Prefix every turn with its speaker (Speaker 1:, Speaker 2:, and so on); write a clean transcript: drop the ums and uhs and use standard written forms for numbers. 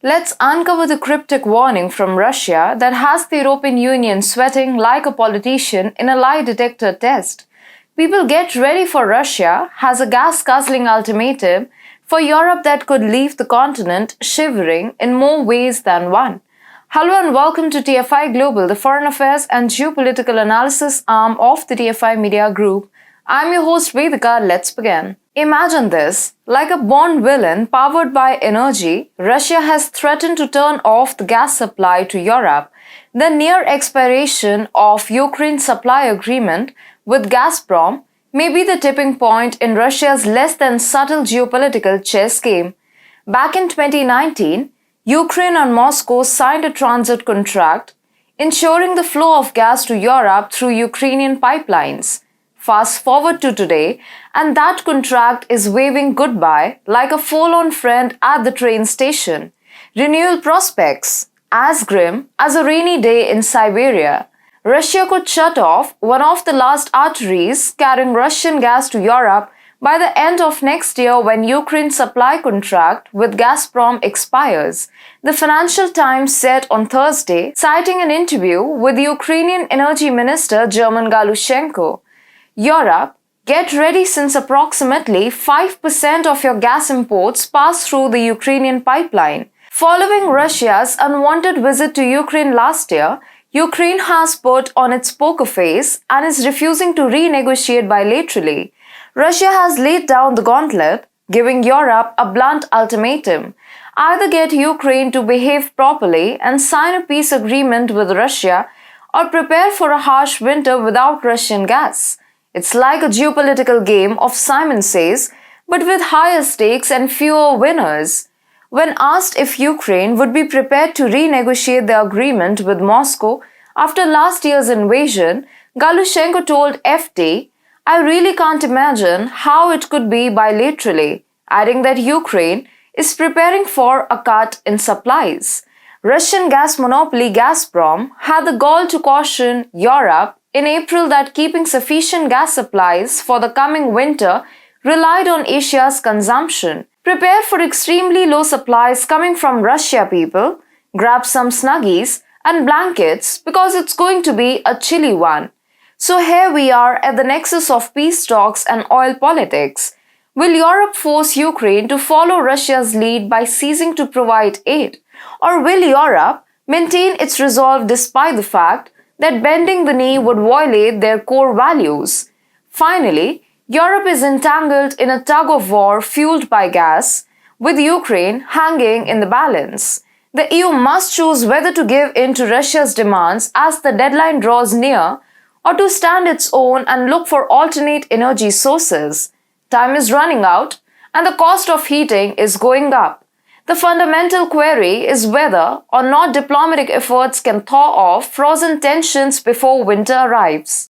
Speaker 1: Let's uncover the cryptic warning from Russia that has the European Union sweating like a politician in a lie detector test. People get ready, for Russia has a gas-guzzling ultimatum for Europe that could leave the continent shivering in more ways than one. Hello and welcome to TFI Global, the foreign affairs and geopolitical analysis arm of the TFI Media Group. I'm your host Vedika. Let's begin. Imagine this. Like a Bond villain powered by energy, Russia has threatened to turn off the gas supply to Europe. The near expiration of Ukraine's supply agreement with Gazprom may be the tipping point in Russia's less than subtle geopolitical chess game. Back in 2019, Ukraine and Moscow signed a transit contract, ensuring the flow of gas to Europe through Ukrainian pipelines. Fast forward to today, and that contract is waving goodbye like a forlorn friend at the train station. Renewal prospects as grim as a rainy day in Siberia. Russia could shut off one of the last arteries carrying Russian gas to Europe by the end of next year when Ukraine's supply contract with Gazprom expires, the Financial Times said on Thursday, citing an interview with the Ukrainian Energy Minister German Galushenko. Europe, get ready, since approximately 5% of your gas imports pass through the Ukrainian pipeline. Following Russia's unwanted visit to Ukraine last year, Ukraine has put on its poker face and is refusing to renegotiate bilaterally. Russia has laid down the gauntlet, giving Europe a blunt ultimatum. Either get Ukraine to behave properly and sign a peace agreement with Russia, or prepare for a harsh winter without Russian gas. It's like a geopolitical game of Simon Says, but with higher stakes and fewer winners. When asked if Ukraine would be prepared to renegotiate the agreement with Moscow after last year's invasion, Galushenko told FT, "I really can't imagine how it could be bilaterally," adding that Ukraine is preparing for a cut in supplies. Russian gas monopoly Gazprom had the gall to caution Europe in April that keeping sufficient gas supplies for the coming winter relied on Asia's consumption. Prepare for extremely low supplies coming from Russia, people. Grab some snuggies and blankets because it's going to be a chilly one. So here we are at the nexus of peace talks and oil politics. Will Europe force Ukraine to follow Russia's lead by ceasing to provide aid? Or will Europe maintain its resolve despite the fact that bending the knee would violate their core values? Finally, Europe is entangled in a tug of war fueled by gas, with Ukraine hanging in the balance. The EU must choose whether to give in to Russia's demands as the deadline draws near, or to stand its own and look for alternate energy sources. Time is running out, and the cost of heating is going up. The fundamental query is whether or not diplomatic efforts can thaw off frozen tensions before winter arrives.